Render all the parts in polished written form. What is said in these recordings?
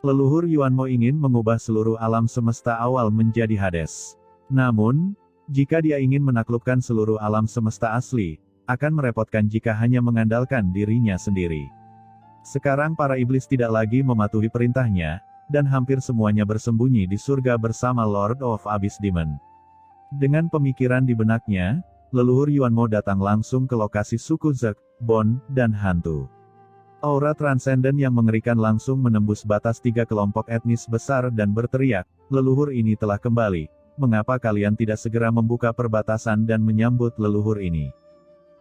Leluhur Yuanmo ingin mengubah seluruh alam semesta awal menjadi Hades. Namun, jika dia ingin menaklukkan seluruh alam semesta asli, akan merepotkan jika hanya mengandalkan dirinya sendiri. Sekarang para iblis tidak lagi mematuhi perintahnya, dan hampir semuanya bersembunyi di surga bersama Lord of Abyss Demon. Dengan pemikiran di benaknya, leluhur Yuanmo datang langsung ke lokasi suku Zek, Bon, dan Hantu. Aura transenden yang mengerikan langsung menembus batas 3 kelompok etnis besar dan berteriak, leluhur ini telah kembali, mengapa kalian tidak segera membuka perbatasan dan menyambut leluhur ini?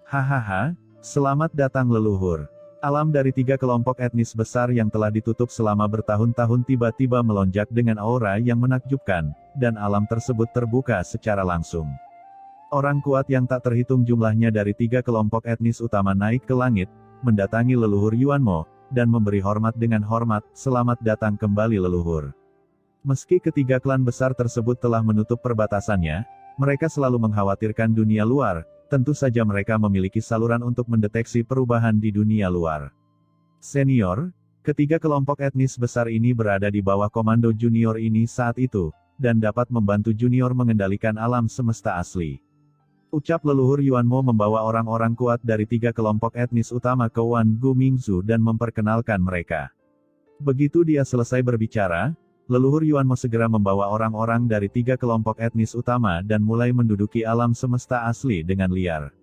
Hahaha, selamat datang leluhur. Alam dari 3 kelompok etnis besar yang telah ditutup selama bertahun-tahun tiba-tiba melonjak dengan aura yang menakjubkan, dan alam tersebut terbuka secara langsung. Orang kuat yang tak terhitung jumlahnya dari 3 kelompok etnis utama naik ke langit, mendatangi leluhur Yuanmo, dan memberi hormat dengan hormat, selamat datang kembali leluhur. Meski ketiga klan besar tersebut telah menutup perbatasannya, mereka selalu mengkhawatirkan dunia luar, tentu saja mereka memiliki saluran untuk mendeteksi perubahan di dunia luar. Senior, ketiga kelompok etnis besar ini berada di bawah komando junior ini saat itu, dan dapat membantu junior mengendalikan alam semesta asli. Ucap leluhur Yuanmo membawa orang-orang kuat dari 3 kelompok etnis utama ke Wan Gu Mingzu dan memperkenalkan mereka. Begitu dia selesai berbicara, leluhur Yuanmo segera membawa orang-orang dari 3 kelompok etnis utama dan mulai menduduki alam semesta asli dengan liar.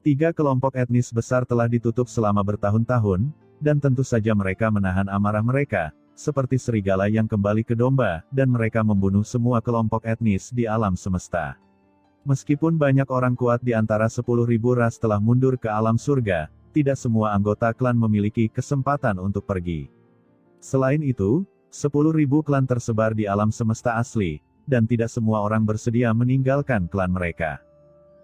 3 kelompok etnis besar telah ditutup selama bertahun-tahun, dan tentu saja mereka menahan amarah mereka, seperti serigala yang kembali ke domba, dan mereka membunuh semua kelompok etnis di alam semesta. Meskipun banyak orang kuat di antara 10.000 ras telah mundur ke alam surga, tidak semua anggota klan memiliki kesempatan untuk pergi. Selain itu, 10.000 klan tersebar di alam semesta asli, dan tidak semua orang bersedia meninggalkan klan mereka.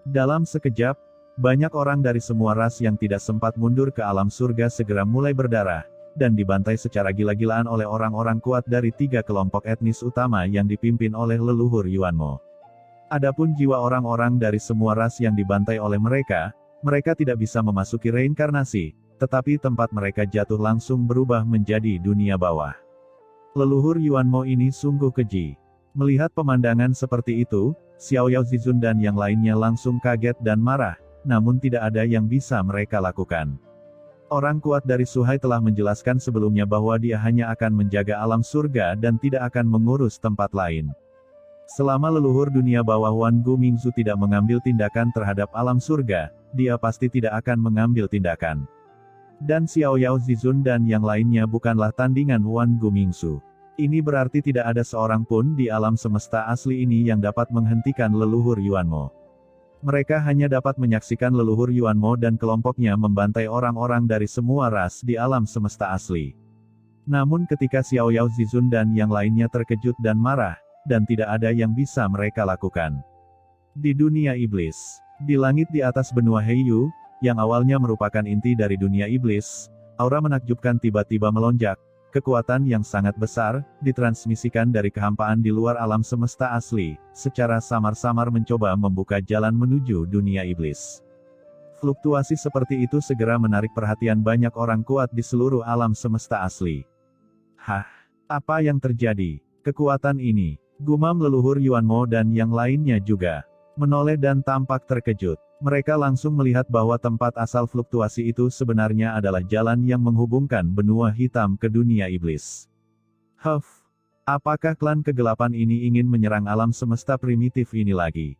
Dalam sekejap, banyak orang dari semua ras yang tidak sempat mundur ke alam surga segera mulai berdarah, dan dibantai secara gila-gilaan oleh orang-orang kuat dari 3 kelompok etnis utama yang dipimpin oleh leluhur Yuanmo. Adapun jiwa orang-orang dari semua ras yang dibantai oleh mereka tidak bisa memasuki reinkarnasi, tetapi tempat mereka jatuh langsung berubah menjadi dunia bawah. Leluhur Yuanmo ini sungguh keji. Melihat pemandangan seperti itu, Xiao Yao Zizun dan yang lainnya langsung kaget dan marah, namun tidak ada yang bisa mereka lakukan. Orang kuat dari Suhai telah menjelaskan sebelumnya bahwa dia hanya akan menjaga alam surga dan tidak akan mengurus tempat lain. Selama leluhur dunia bawah Wan Gu Mingzu tidak mengambil tindakan terhadap alam surga, dia pasti tidak akan mengambil tindakan. Dan Xiao Yao Zizun dan yang lainnya bukanlah tandingan Wan Gu Mingzu. Ini berarti tidak ada seorang pun di alam semesta asli ini yang dapat menghentikan leluhur Yuanmo. Mereka hanya dapat menyaksikan leluhur Yuanmo dan kelompoknya membantai orang-orang dari semua ras di alam semesta asli. Namun ketika Xiao Yao Zizun dan yang lainnya terkejut dan marah, dan tidak ada yang bisa mereka lakukan. Di dunia iblis, di langit di atas benua Heiyu, yang awalnya merupakan inti dari dunia iblis, aura menakjubkan tiba-tiba melonjak, kekuatan yang sangat besar, ditransmisikan dari kehampaan di luar alam semesta asli, secara samar-samar mencoba membuka jalan menuju dunia iblis. Fluktuasi seperti itu segera menarik perhatian banyak orang kuat di seluruh alam semesta asli. Hah? Apa yang terjadi? Kekuatan ini, gumam leluhur Yuanmo dan yang lainnya juga menoleh dan tampak terkejut. Mereka langsung melihat bahwa tempat asal fluktuasi itu sebenarnya adalah jalan yang menghubungkan benua hitam ke dunia iblis. Apakah klan kegelapan ini ingin menyerang alam semesta primitif ini lagi?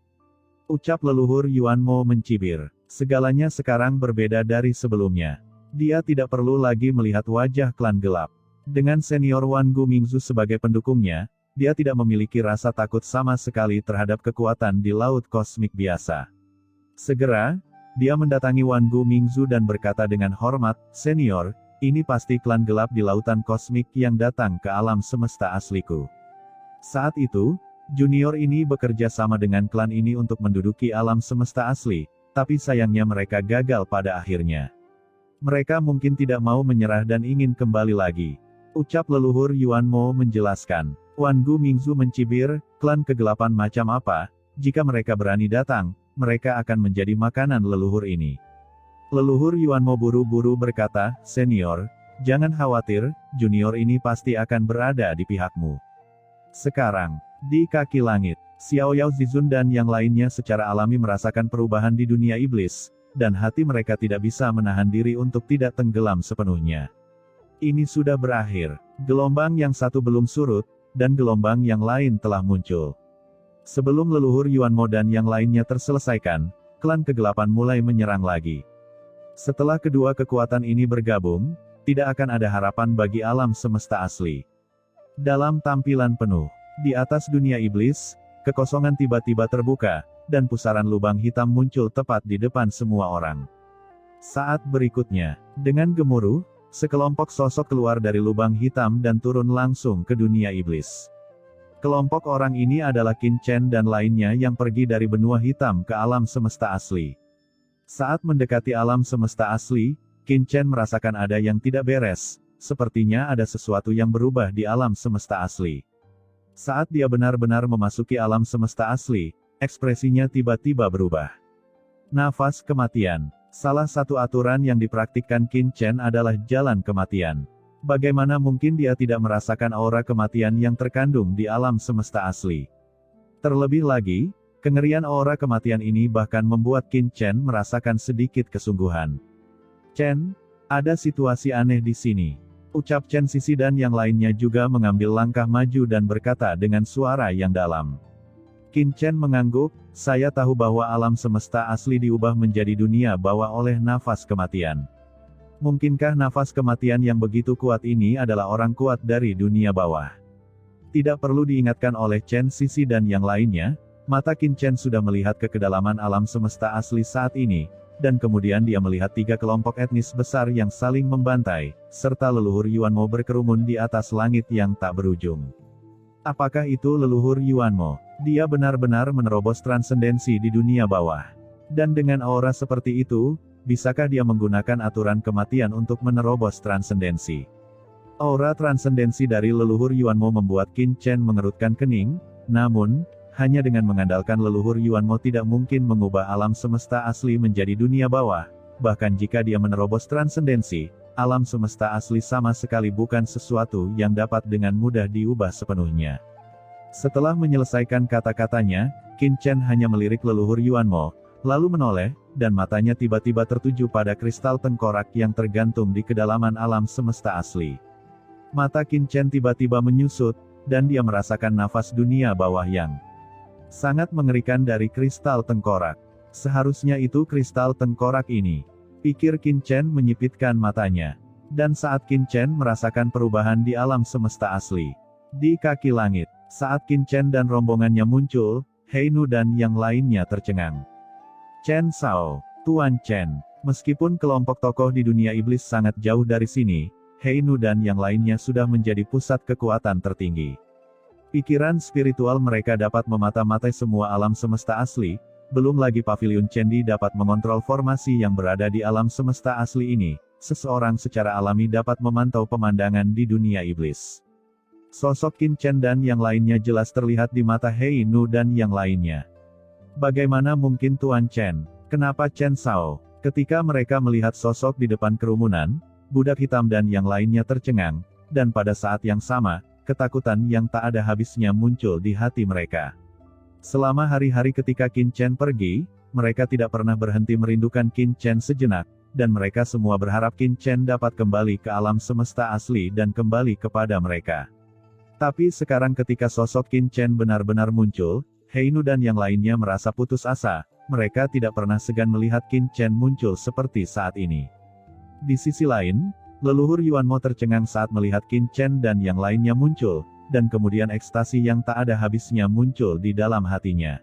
Ucap leluhur Yuanmo mencibir. Segalanya sekarang berbeda dari sebelumnya. Dia tidak perlu lagi melihat wajah klan gelap. Dengan senior Wan Gu Mingzu sebagai pendukungnya, dia tidak memiliki rasa takut sama sekali terhadap kekuatan di laut kosmik biasa. Segera, dia mendatangi Wan Gu Mingzu dan berkata dengan hormat, "Senior, ini pasti klan gelap di lautan kosmik yang datang ke alam semesta asliku." Saat itu, junior ini bekerja sama dengan klan ini untuk menduduki alam semesta asli, tapi sayangnya mereka gagal pada akhirnya. Mereka mungkin tidak mau menyerah dan ingin kembali lagi. Ucap leluhur Yuanmo menjelaskan. Wan Gu Mingzu mencibir, klan kegelapan macam apa, jika mereka berani datang, mereka akan menjadi makanan leluhur ini. Leluhur Yuanmo buru-buru berkata, "Senior, Jangan khawatir, junior ini pasti akan berada di pihakmu. Sekarang, di kaki langit, Xiaoyao Zizun dan yang lainnya secara alami merasakan perubahan di dunia iblis, dan hati mereka tidak bisa menahan diri untuk tidak tenggelam sepenuhnya. Ini sudah berakhir. Gelombang yang satu belum surut, dan gelombang yang lain telah muncul. Sebelum leluhur Yuanmo dan yang lainnya terselesaikan, klan kegelapan mulai menyerang lagi. Setelah kedua kekuatan ini bergabung, tidak akan ada harapan bagi alam semesta asli. Dalam tampilan penuh, di atas dunia iblis, kekosongan tiba-tiba terbuka, dan pusaran lubang hitam muncul tepat di depan semua orang. Saat berikutnya, dengan gemuruh, sekelompok sosok keluar dari lubang hitam dan turun langsung ke dunia iblis. Kelompok orang ini adalah Qin Chen dan lainnya yang pergi dari benua hitam ke alam semesta asli. Saat mendekati alam semesta asli, Qin Chen merasakan ada yang tidak beres, sepertinya ada sesuatu yang berubah di alam semesta asli. Saat dia benar-benar memasuki alam semesta asli, ekspresinya tiba-tiba berubah. Nafas kematian. Salah satu aturan yang dipraktikkan Qin Chen adalah jalan kematian. Bagaimana mungkin dia tidak merasakan aura kematian yang terkandung di alam semesta asli? Terlebih lagi, kengerian aura kematian ini bahkan membuat Qin Chen merasakan sedikit kesungguhan. Chen, ada situasi aneh di sini. Ucap Chen Sisi dan yang lainnya juga mengambil langkah maju dan berkata dengan suara yang dalam. Qin Chen mengangguk, saya tahu bahwa alam semesta asli diubah menjadi dunia bawah oleh nafas kematian. Mungkinkah nafas kematian yang begitu kuat ini adalah orang kuat dari dunia bawah? Tidak perlu diingatkan oleh Chen Sisi dan yang lainnya, mata Qin Chen sudah melihat ke kedalaman alam semesta asli saat ini, dan kemudian dia melihat tiga kelompok etnis besar yang saling membantai, serta leluhur Yuanmo berkerumun di atas langit yang tak berujung. Apakah itu leluhur Yuanmo? Dia benar-benar menerobos transendensi di dunia bawah. Dan dengan aura seperti itu, bisakah dia menggunakan aturan kematian untuk menerobos transendensi? Aura transendensi dari leluhur Yuanmo membuat Qin Chen mengerutkan kening, namun, hanya dengan mengandalkan leluhur Yuanmo tidak mungkin mengubah alam semesta asli menjadi dunia bawah, bahkan jika dia menerobos transendensi, alam semesta asli sama sekali bukan sesuatu yang dapat dengan mudah diubah sepenuhnya. Setelah menyelesaikan kata-katanya, Qin Chen hanya melirik leluhur Yuanmo, lalu menoleh, dan matanya tiba-tiba tertuju pada kristal tengkorak yang tergantung di kedalaman alam semesta asli. Mata Qin Chen tiba-tiba menyusut, dan dia merasakan nafas dunia bawah yang sangat mengerikan dari kristal tengkorak. Seharusnya itu kristal tengkorak ini. Pikir Qin Chen menyipitkan matanya. Dan saat Qin Chen merasakan perubahan di alam semesta asli. Di kaki langit, saat Qin Chen dan rombongannya muncul, Hei Nu dan yang lainnya tercengang. Chen Sao, Tuan Chen. Meskipun kelompok tokoh di dunia iblis sangat jauh dari sini, Hei Nu dan yang lainnya sudah menjadi pusat kekuatan tertinggi. Pikiran spiritual mereka dapat memata-matai semua alam semesta asli, belum lagi pavilion Chendi dapat mengontrol formasi yang berada di alam semesta asli ini, seseorang secara alami dapat memantau pemandangan di dunia iblis. Sosok Qin Chen dan yang lainnya jelas terlihat di mata Hei Nu dan yang lainnya. Bagaimana mungkin Tuan Chen? Kenapa Chen Sao? Ketika mereka melihat sosok di depan kerumunan, budak hitam dan yang lainnya tercengang, dan pada saat yang sama, ketakutan yang tak ada habisnya muncul di hati mereka. Selama hari-hari ketika Qin Chen pergi, mereka tidak pernah berhenti merindukan Qin Chen sejenak, dan mereka semua berharap Qin Chen dapat kembali ke alam semesta asli dan kembali kepada mereka. Tapi sekarang ketika sosok Qin Chen benar-benar muncul, Hei Nu dan yang lainnya merasa putus asa, mereka tidak pernah segan melihat Qin Chen muncul seperti saat ini. Di sisi lain, leluhur Yuanmo tercengang saat melihat Qin Chen dan yang lainnya muncul, dan kemudian ekstasi yang tak ada habisnya muncul di dalam hatinya.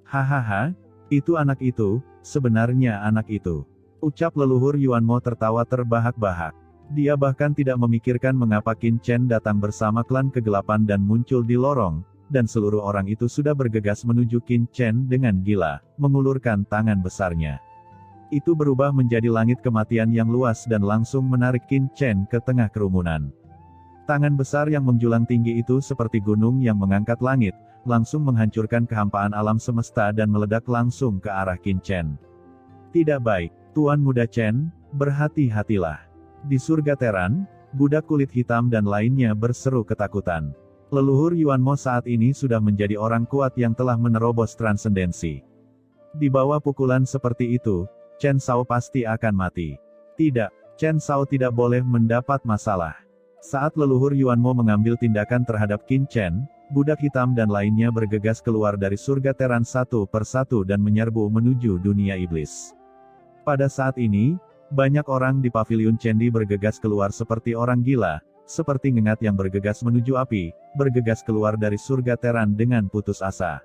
Hahaha, itu anak itu, sebenarnya anak itu. Ucap leluhur Yuanmo tertawa terbahak-bahak. Dia bahkan tidak memikirkan mengapa Qin Chen datang bersama klan kegelapan dan muncul di lorong, dan seluruh orang itu sudah bergegas menuju Qin Chen dengan gila, mengulurkan tangan besarnya. Itu berubah menjadi langit kematian yang luas dan langsung menarik Qin Chen ke tengah kerumunan. Tangan besar yang menjulang tinggi itu seperti gunung yang mengangkat langit, langsung menghancurkan kehampaan alam semesta dan meledak langsung ke arah Qin Chen. Tidak baik, Tuan Muda Chen, berhati-hatilah. Di surga Teran, budak kulit hitam dan lainnya berseru ketakutan. Leluhur Yuanmo saat ini sudah menjadi orang kuat yang telah menerobos transendensi. Di bawah pukulan seperti itu, Chen Shao pasti akan mati. Tidak, Chen Shao tidak boleh mendapat masalah. Saat leluhur Yuanmo mengambil tindakan terhadap Qin Chen, budak hitam dan lainnya bergegas keluar dari surga Teran satu persatu dan menyerbu menuju dunia iblis. Pada saat ini, banyak orang di paviliun Chendi bergegas keluar seperti orang gila, seperti ngengat yang bergegas menuju api, bergegas keluar dari surga Teran dengan putus asa.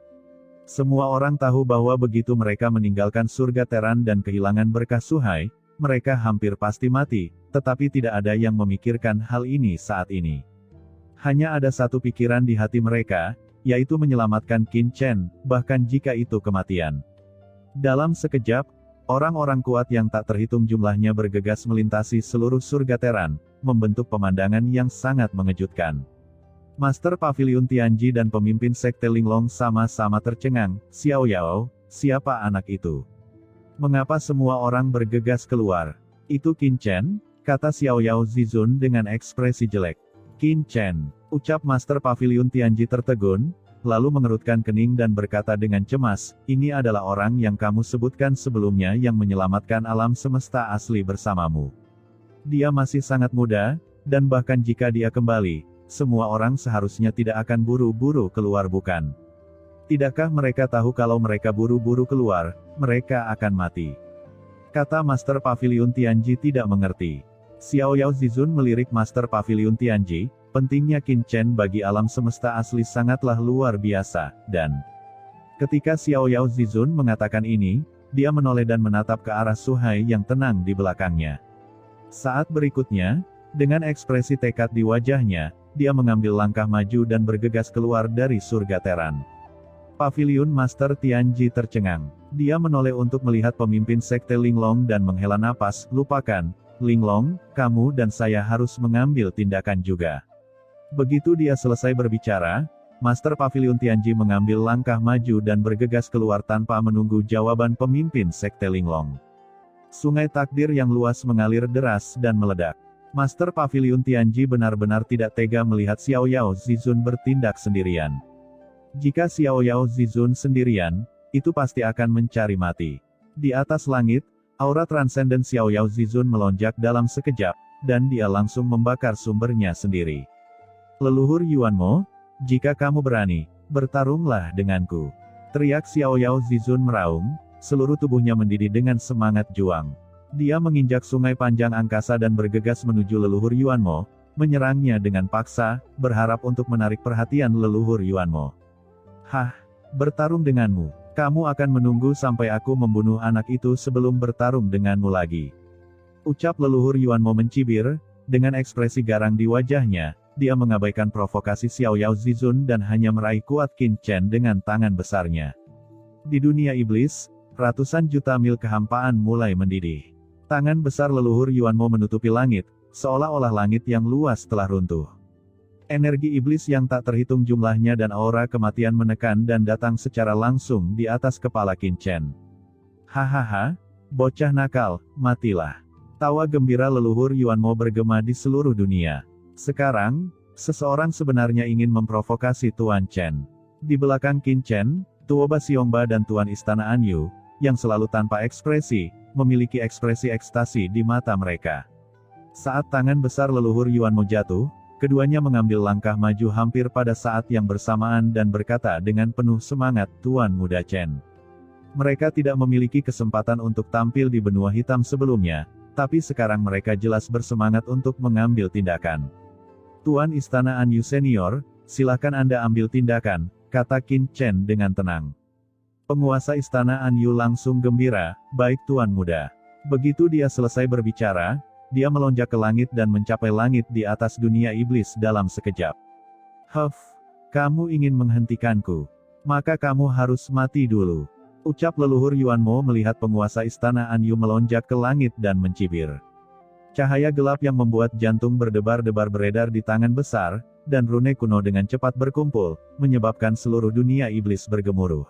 Semua orang tahu bahwa begitu mereka meninggalkan surga Teran dan kehilangan berkah Suhai, mereka hampir pasti mati, tetapi tidak ada yang memikirkan hal ini saat ini. Hanya ada satu pikiran di hati mereka, yaitu menyelamatkan Qin Chen, bahkan jika itu kematian. Dalam sekejap, orang-orang kuat yang tak terhitung jumlahnya bergegas melintasi seluruh surga Teran, membentuk pemandangan yang sangat mengejutkan. Master Paviliun Tianji dan pemimpin Sekte Linglong sama-sama tercengang. Xiao Yao, siapa anak itu? Mengapa semua orang bergegas keluar? Itu Qin Chen, kata Xiao Yao Zizun dengan ekspresi jelek. Qin Chen, ucap Master Paviliun Tianji tertegun, lalu mengerutkan kening dan berkata dengan cemas, ini adalah orang yang kamu sebutkan sebelumnya yang menyelamatkan alam semesta asli bersamamu. Dia masih sangat muda, dan bahkan jika dia kembali, semua orang seharusnya tidak akan buru-buru keluar bukan? Tidakkah mereka tahu kalau mereka buru-buru keluar, mereka akan mati? Kata Master Paviliun Tianji tidak mengerti. Xiao Yao Zizun melirik Master Paviliun Tianji, pentingnya Qin Chen bagi alam semesta asli sangatlah luar biasa, dan ketika Xiao Yao Zizun mengatakan ini, dia menoleh dan menatap ke arah Suhai yang tenang di belakangnya. Saat berikutnya, dengan ekspresi tekad di wajahnya, dia mengambil langkah maju dan bergegas keluar dari surga Teran. Paviliun Master Tianji tercengang. Dia menoleh untuk melihat pemimpin Sekte Linglong dan menghela napas, lupakan, Linglong, kamu dan saya harus mengambil tindakan juga. Begitu dia selesai berbicara, Master Paviliun Tianji mengambil langkah maju dan bergegas keluar tanpa menunggu jawaban pemimpin Sekte Linglong. Sungai takdir yang luas mengalir deras dan meledak. Master Paviliun Tianji benar-benar tidak tega melihat Xiao Yao Zizun bertindak sendirian. Jika Xiao Yao Zizun sendirian, itu pasti akan mencari mati. Di atas langit, aura transenden Xiao Yao Zizun melonjak dalam sekejap, dan dia langsung membakar sumbernya sendiri. Leluhur Yuanmo, jika kamu berani, bertarunglah denganku. Teriak Xiao Yao Zizun meraung, seluruh tubuhnya mendidih dengan semangat juang. Dia menginjak sungai panjang angkasa dan bergegas menuju leluhur Yuanmo, menyerangnya dengan paksa, berharap untuk menarik perhatian leluhur Yuanmo. Hah, bertarung denganmu. Kamu akan menunggu sampai aku membunuh anak itu sebelum bertarung denganmu lagi. Ucap leluhur Yuanmo mencibir, dengan ekspresi garang di wajahnya. Dia mengabaikan provokasi Xiao Yao Zizun dan hanya meraih kuat Qin Chen dengan tangan besarnya. Di dunia iblis, ratusan juta mil kehampaan mulai mendidih. Tangan besar leluhur Yuanmo menutupi langit, seolah-olah langit yang luas telah runtuh. Energi iblis yang tak terhitung jumlahnya dan aura kematian menekan dan datang secara langsung di atas kepala Qin Chen. Hahaha, bocah nakal, matilah. Tawa gembira leluhur Yuanmo bergema di seluruh dunia. Sekarang, seseorang sebenarnya ingin memprovokasi Tuan Chen. Di belakang Qin Chen, Tuoba Xiongba dan Tuan Istana Anyu, yang selalu tanpa ekspresi, memiliki ekspresi ekstasi di mata mereka. Saat tangan besar leluhur Yuanmo jatuh, keduanya mengambil langkah maju hampir pada saat yang bersamaan dan berkata dengan penuh semangat, Tuan Muda Chen. Mereka tidak memiliki kesempatan untuk tampil di benua hitam sebelumnya, tapi sekarang mereka jelas bersemangat untuk mengambil tindakan. Tuan Istana Anyu Senior, silakan Anda ambil tindakan, kata Qin Chen dengan tenang. Penguasa Istana Anyu langsung gembira, baik Tuan Muda. Begitu dia selesai berbicara, dia melonjak ke langit dan mencapai langit di atas dunia iblis dalam sekejap. Huff, kamu ingin menghentikanku? Maka kamu harus mati dulu. Ucap leluhur Yuanmo melihat penguasa Istana Anyu melonjak ke langit dan mencibir. Cahaya gelap yang membuat jantung berdebar-debar beredar di tangan besar, dan rune kuno dengan cepat berkumpul, menyebabkan seluruh dunia iblis bergemuruh.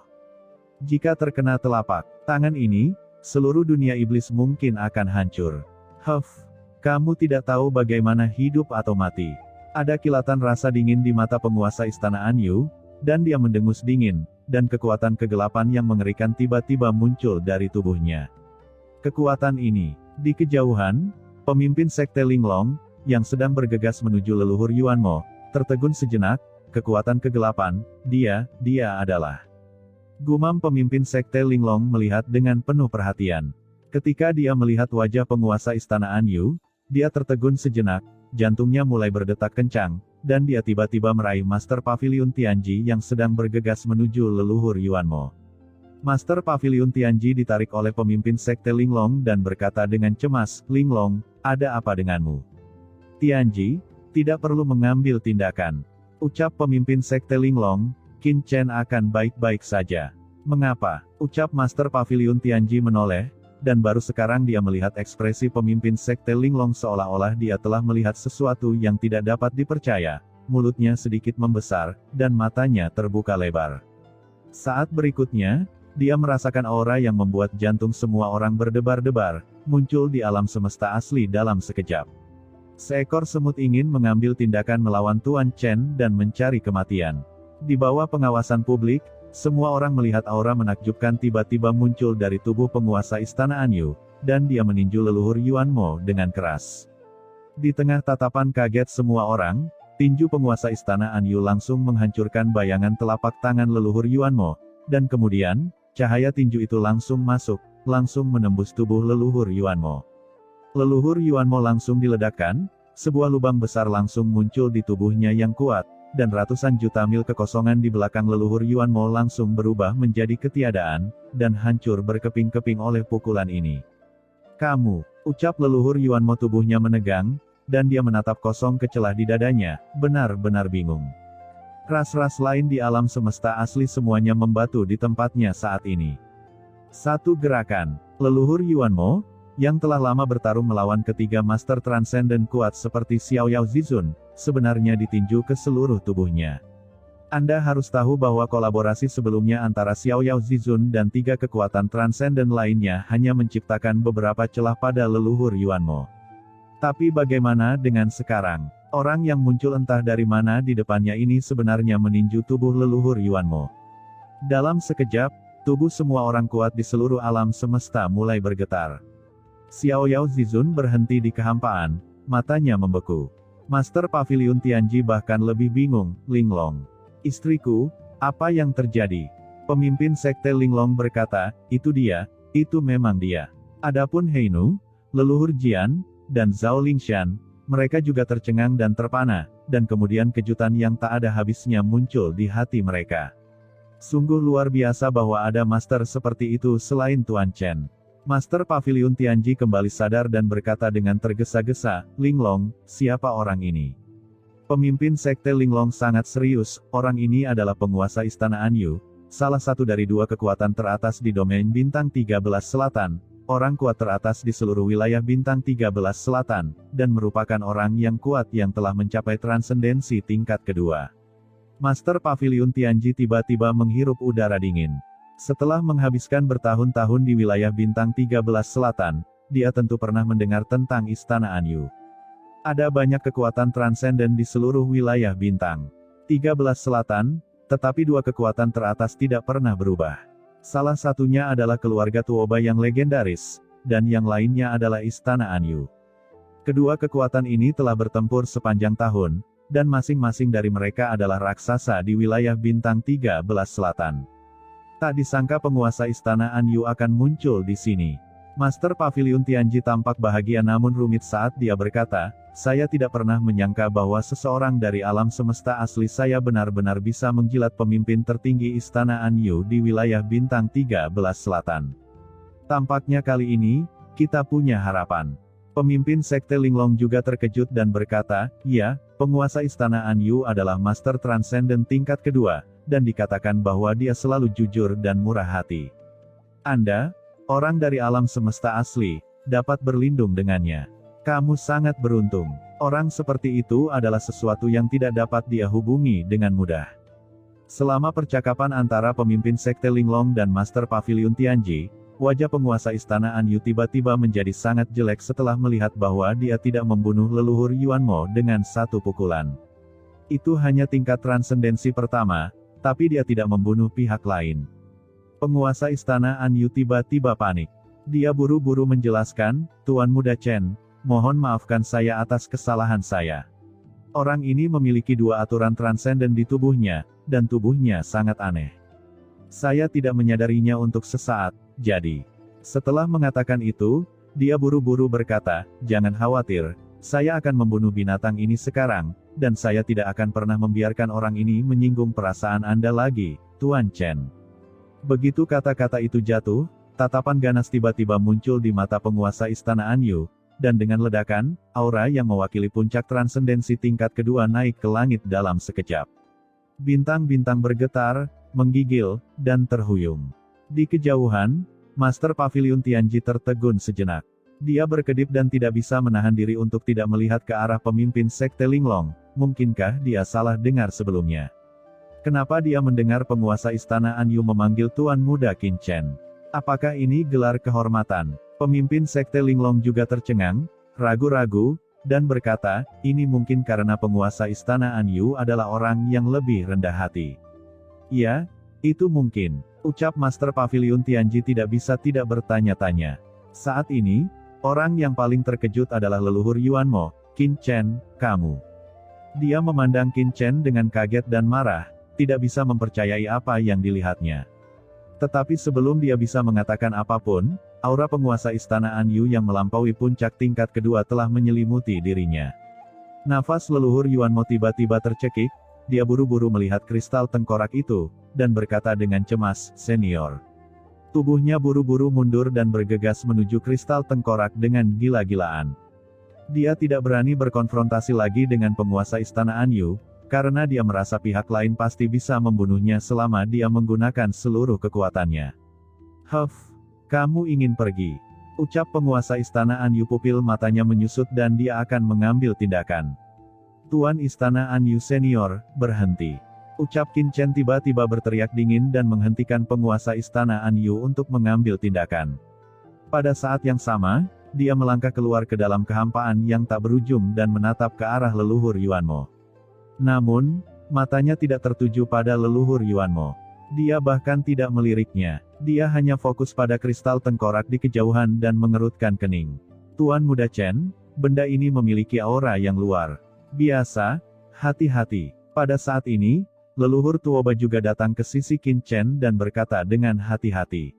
Jika terkena telapak tangan ini, seluruh dunia iblis mungkin akan hancur. Huff, Kamu tidak tahu bagaimana hidup atau mati. Ada kilatan rasa dingin di mata penguasa istana Anyu, dan dia mendengus dingin, dan kekuatan kegelapan yang mengerikan tiba-tiba muncul dari tubuhnya. Kekuatan ini, di kejauhan, pemimpin sekte Linglong, yang sedang bergegas menuju leluhur Yuanmo, tertegun sejenak, kekuatan kegelapan, dia adalah. Gumam pemimpin sekte Linglong melihat dengan penuh perhatian. Ketika dia melihat wajah penguasa istana Anyu, dia tertegun sejenak, jantungnya mulai berdetak kencang, dan dia tiba-tiba meraih Master Pavilion Tianji yang sedang bergegas menuju leluhur Yuanmo. Master Pavilion Tianji ditarik oleh pemimpin sekte Linglong dan berkata dengan cemas, "Linglong, ada apa denganmu?" "Tianji, tidak perlu mengambil tindakan," ucap pemimpin sekte Linglong, "Qin Chen akan baik-baik saja." "Mengapa?" ucap Master Pavilion Tianji menoleh, dan baru sekarang dia melihat ekspresi pemimpin sekte Linglong seolah-olah dia telah melihat sesuatu yang tidak dapat dipercaya. Mulutnya sedikit membesar, dan matanya terbuka lebar. Saat berikutnya, dia merasakan aura yang membuat jantung semua orang berdebar-debar, muncul di alam semesta asli dalam sekejap. Seekor semut ingin mengambil tindakan melawan Tuan Chen dan mencari kematian. Di bawah pengawasan publik, semua orang melihat aura menakjubkan tiba-tiba muncul dari tubuh penguasa istana Anyu, dan dia meninju leluhur Yuanmo dengan keras. Di tengah tatapan kaget semua orang, tinju penguasa istana Anyu langsung menghancurkan bayangan telapak tangan leluhur Yuanmo, dan kemudian, cahaya tinju itu langsung masuk, langsung menembus tubuh leluhur Yuanmo. Leluhur Yuanmo langsung diledakkan, sebuah lubang besar langsung muncul di tubuhnya yang kuat, dan ratusan juta mil kekosongan di belakang leluhur Yuanmo langsung berubah menjadi ketiadaan, dan hancur berkeping-keping oleh pukulan ini. "Kamu," ucap leluhur Yuanmo, tubuhnya menegang, dan dia menatap kosong ke celah di dadanya, benar-benar bingung. Ras-ras lain di alam semesta asli semuanya membatu di tempatnya saat ini. Satu gerakan, leluhur Yuanmo, yang telah lama bertarung melawan ketiga master transenden kuat seperti Xiaoyao Zizun, sebenarnya ditinju ke seluruh tubuhnya. Anda harus tahu bahwa kolaborasi sebelumnya antara Xiaoyao Zizun dan tiga kekuatan transenden lainnya hanya menciptakan beberapa celah pada leluhur Yuanmo. Tapi bagaimana dengan sekarang? Orang yang muncul entah dari mana di depannya ini sebenarnya meninju tubuh leluhur Yuanmo. Dalam sekejap, tubuh semua orang kuat di seluruh alam semesta mulai bergetar. Xiaoyao Zizun berhenti di kehampaan, matanya membeku. Master Pavilion Tianji bahkan lebih bingung, "Linglong, istriku, apa yang terjadi?" Pemimpin sekte Linglong berkata, "Itu dia, itu memang dia." Adapun Heinu, leluhur Jian, dan Zhao Lingshan, mereka juga tercengang dan terpana, dan kemudian kejutan yang tak ada habisnya muncul di hati mereka. Sungguh luar biasa bahwa ada master seperti itu selain Tuan Chen. Master Pavilion Tianji kembali sadar dan berkata dengan tergesa-gesa, "Linglong, siapa orang ini?" Pemimpin sekte Linglong sangat serius, orang ini adalah penguasa istana Anyu, salah satu dari dua kekuatan teratas di domain bintang 13 selatan, orang kuat teratas di seluruh wilayah bintang 13 selatan, dan merupakan orang yang kuat yang telah mencapai transendensi tingkat kedua. Master Pavilion Tianji tiba-tiba menghirup udara dingin. Setelah menghabiskan bertahun-tahun di wilayah bintang 13 selatan, dia tentu pernah mendengar tentang istana Anyu. Ada banyak kekuatan transenden di seluruh wilayah bintang 13 selatan, tetapi dua kekuatan teratas tidak pernah berubah. Salah satunya adalah keluarga Tuoba yang legendaris, dan yang lainnya adalah istana Anyu. Kedua kekuatan ini telah bertempur sepanjang tahun, dan masing-masing dari mereka adalah raksasa di wilayah bintang 13 selatan. Tak disangka penguasa istana Anyu akan muncul di sini. Master Pavilion Tianji tampak bahagia namun rumit saat dia berkata, "Saya tidak pernah menyangka bahwa seseorang dari alam semesta asli saya benar-benar bisa menjilat pemimpin tertinggi istana Anyu di wilayah bintang 13 selatan. Tampaknya kali ini, kita punya harapan." Pemimpin sekte Linglong juga terkejut dan berkata, "Ya, penguasa istana Anyu adalah master transenden tingkat kedua, dan dikatakan bahwa dia selalu jujur dan murah hati. Anda, orang dari alam semesta asli, dapat berlindung dengannya. Kamu sangat beruntung. Orang seperti itu adalah sesuatu yang tidak dapat dia hubungi dengan mudah." Selama percakapan antara pemimpin sekte Linglong dan Master Pavilion Tianji, Wajah penguasa istana Anyu tiba-tiba menjadi sangat jelek setelah melihat bahwa dia tidak membunuh leluhur Yuanmo dengan satu pukulan. Itu hanya tingkat transendensi pertama, tapi dia tidak membunuh pihak lain. Penguasa istana Anyu tiba-tiba panik. Dia buru-buru menjelaskan, "Tuan Muda Chen, mohon maafkan saya atas kesalahan saya. Orang ini memiliki dua aturan transenden di tubuhnya, dan tubuhnya sangat aneh. Saya tidak menyadarinya untuk sesaat, jadi." Setelah mengatakan itu, dia buru-buru berkata, "Jangan khawatir, saya akan membunuh binatang ini sekarang, dan saya tidak akan pernah membiarkan orang ini menyinggung perasaan Anda lagi, Tuan Chen." Begitu kata-kata itu jatuh, tatapan ganas tiba-tiba muncul di mata penguasa istana Anyu, dan dengan ledakan, aura yang mewakili puncak transendensi tingkat kedua naik ke langit dalam sekejap. Bintang-bintang bergetar, menggigil, dan terhuyung. Di kejauhan, Master Pavilion Tianji tertegun sejenak. Dia berkedip dan tidak bisa menahan diri untuk tidak melihat ke arah pemimpin Sekte Linglong. Mungkinkah dia salah dengar sebelumnya? Kenapa dia mendengar penguasa istana Anyu memanggil Tuan Muda Qin Chen? Apakah ini gelar kehormatan? Pemimpin Sekte Linglong juga tercengang, ragu-ragu, dan berkata, "Ini mungkin karena penguasa istana Anyu adalah orang yang lebih rendah hati." "Ya, itu mungkin," ucap Master Pavilion Tianji tidak bisa tidak bertanya-tanya. Saat ini, orang yang paling terkejut adalah leluhur Yuanmo, "Qin Chen, kamu." Dia memandang Qin Chen dengan kaget dan marah, tidak bisa mempercayai apa yang dilihatnya. Tetapi sebelum dia bisa mengatakan apapun, aura penguasa istana Anyu yang melampaui puncak tingkat kedua telah menyelimuti dirinya. Nafas leluhur Yuanmo tiba-tiba tercekik, dia buru-buru melihat kristal tengkorak itu, dan berkata dengan cemas, "Senior." Tubuhnya buru-buru mundur dan bergegas menuju kristal tengkorak dengan gila-gilaan. Dia tidak berani berkonfrontasi lagi dengan penguasa istana Anyu, karena dia merasa pihak lain pasti bisa membunuhnya selama dia menggunakan seluruh kekuatannya. Kamu ingin pergi?" ucap penguasa istana Anyu, pupil matanya menyusut dan dia akan mengambil tindakan. "Tuan istana Anyu senior, berhenti," ucap Qin Chen tiba-tiba berteriak dingin dan menghentikan penguasa istana Anyu untuk mengambil tindakan. Pada saat yang sama, dia melangkah keluar ke dalam kehampaan yang tak berujung dan menatap ke arah leluhur Yuanmo. Namun, matanya tidak tertuju pada leluhur Yuanmo. Dia bahkan tidak meliriknya. Dia hanya fokus pada kristal tengkorak di kejauhan dan mengerutkan kening. "Tuan Muda Chen, benda ini memiliki aura yang luar biasa, hati-hati." Pada saat ini, leluhur Tuoba juga datang ke sisi Qin Chen dan berkata dengan hati-hati,